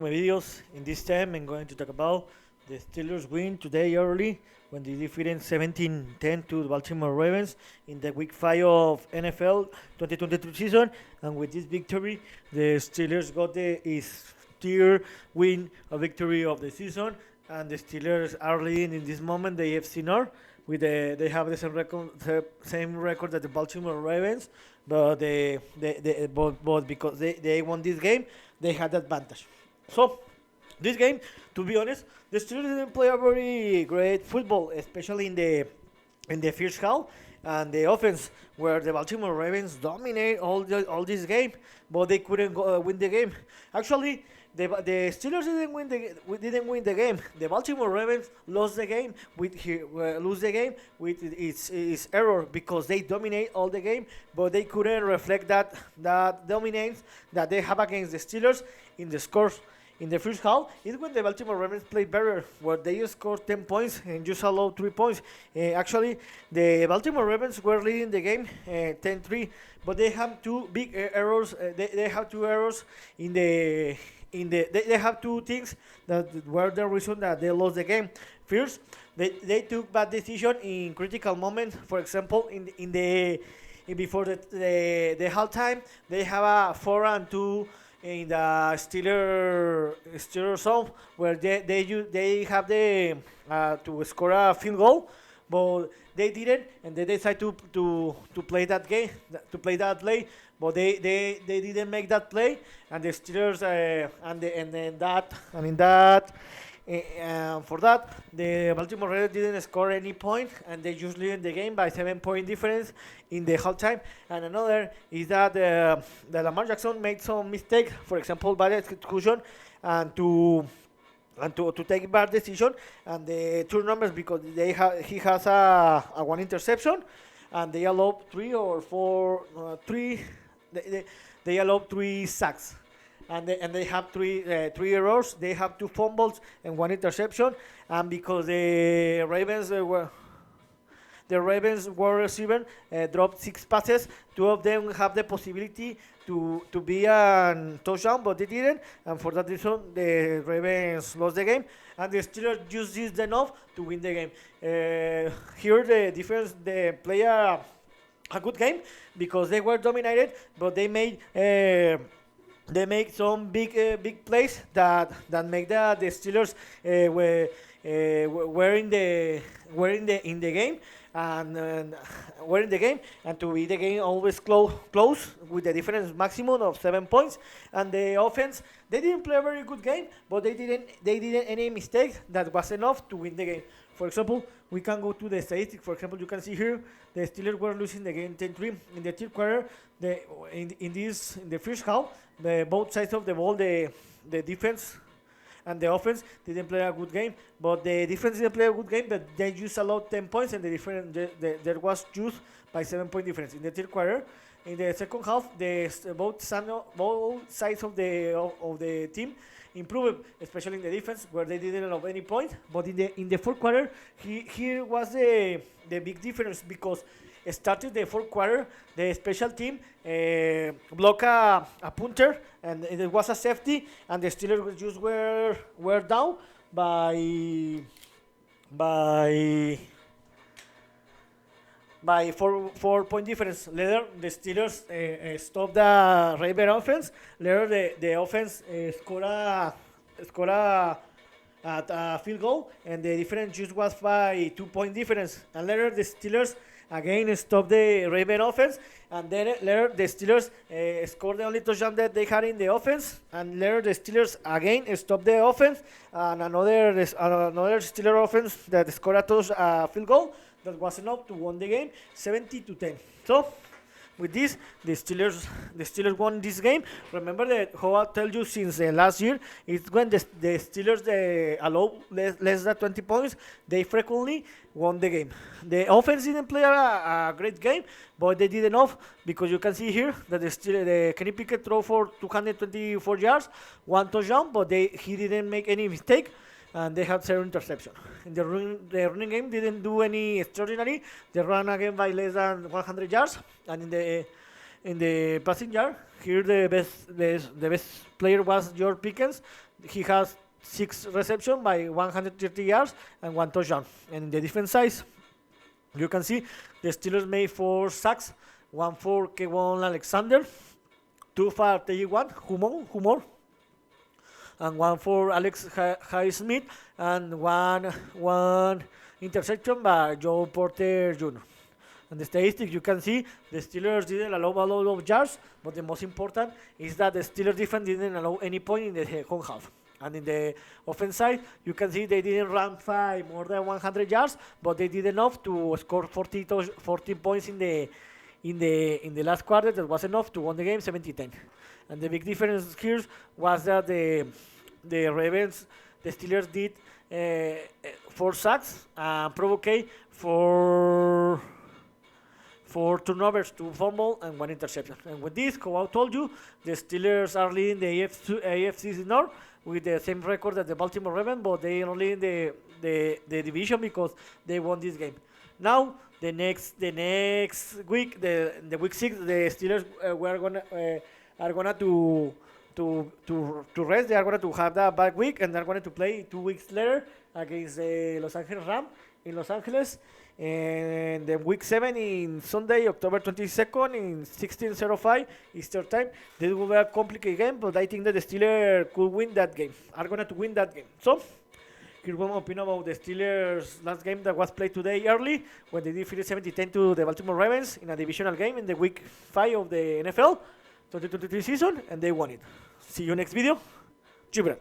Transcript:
My videos. In this time, I'm going to talk about the Steelers win today early when they defeated 17-10 to the Baltimore Ravens in the Week 5 of NFL 2022 season. And with this victory, the Steelers got the is tier win a victory of the season. And the Steelers are leading in this moment the AFC North. They have the same record that the Baltimore Ravens, but but because they won this game, they had advantage. So, this game, to be honest, the Steelers didn't play a very great football, especially in the first half and the offense, where the Baltimore Ravens dominate all this game, but they couldn't win the game. Actually, the Steelers didn't win the game. The Baltimore Ravens lost the game lose the game with its error because they dominate all the game, but they couldn't reflect that dominance that they have against the Steelers in the scores. In the first half, is when the Baltimore Ravens played better, where they scored 10 points and just allowed 3 points. Actually, the Baltimore Ravens were leading the game 10-3, but they have two big errors. They have two errors they have two things that were the reason that they lost the game. First, they took bad decision in critical moments. For example, before the halftime, they have a 4-2 in the Steelers zone where they have the to score a field goal, but they didn't, and they decided to play that game, to play that play, but they didn't make that play, and the Steelers and then that and in that. For that, the Baltimore Ravens didn't score any point, and they just lead the game by 7 point difference in the halftime. And another is that Lamar Jackson made some mistake, for example, bad execution, and to take bad decision, and the two numbers because he has a one interception, and they allow they allow 3 sacks, and they have three errors. They have 2 fumbles and 1 interception, and because the Ravens wide receiver dropped 6 passes. 2 of them have the possibility to be a touchdown, but they didn't. And for that reason, the Ravens lost the game. And the Steelers just did enough to win the game. Here, the defense they play a good game because they were dominated, but they make some big plays that make the Steelers were in the game, and were in the game, and to be the game always close with the difference maximum of 7 points. And the offense, they didn't play a very good game, but they didn't any mistake that was enough to win the game. For example, we can go to the statistics. For example, you can see here the Steelers were losing the game 10-3 in the third quarter. In the first half, both sides of the ball, the defense and the offense didn't play a good game, but the defense didn't play a good game, but they just allowed 10 points, and there was just by 7 point difference in the third quarter. In the second half, both sides of the team improved, especially in the defense where they didn't allow any point. But in the fourth quarter, here was the big difference because started the fourth quarter, the special team blocked a punter, and it was a safety, and the Steelers just were down by by 4 point difference. Later, the Steelers stopped the Raven offense. Later, the offense scored a field goal, and the difference just was by 2 point difference. And later, the Steelers again stopped the Raven offense, and then later the Steelers scored the only touchdown that they had in the offense, and later the Steelers again stopped the offense, and another Steeler offense that scored a field goal that was enough to win the game 70-10. So with this, the Steelers won this game. Remember that how I tell you since last year, it's when the Steelers allow less than 20 points, they frequently won the game. The offense didn't play a great game, but they did enough because you can see here that the Kenny Pickett threw for 224 yards, 1 touchdown, but he didn't make any mistake, and they had 0 interception. In the running game didn't do any extraordinary. They ran again by less than 100 yards, and in the passing yard, here the best player was George Pickens He has 6 receptions by 130 yards and 1 touchdown. And in the defense side, you can see the Steelers made 4 sacks, one for Kevon Alexander, two for T1 Humor, and one for Alex Highsmith, and one interception by Joe Porter Jr. And the statistics you can see the Steelers didn't allow a lot of yards, but the most important is that the Steelers defense didn't allow any point in the second half. And in the offense side, you can see they didn't run more than 100 yards, but they did enough to score 14 points in the last quarter. That was enough to win the game 70-10. And the big difference here was that the Ravens, the Steelers did 4 sacks and provoked four turnovers, 2 fumble, and 1 interception. And with this, how I told you, the Steelers are leading the AFC North with the same record as the Baltimore Ravens, but they are leading the division because they won this game. Now, the next week, the week 6, the Steelers are gonna to rest. They are going to have that bad week, and they're going to play 2 weeks later against the Los Angeles Rams in Los Angeles. And then week 7 in Sunday, October 22nd in 16:05 Eastern time. This will be a complicated game, but I think that the Steelers could win that game. Are going to win that game. So, here's my opinion about the Steelers' last game that was played today early when they defeated 70-10 to the Baltimore Ravens in a divisional game in the week 5 of the NFL 2023 season, and they won it. See you next video. Gibran.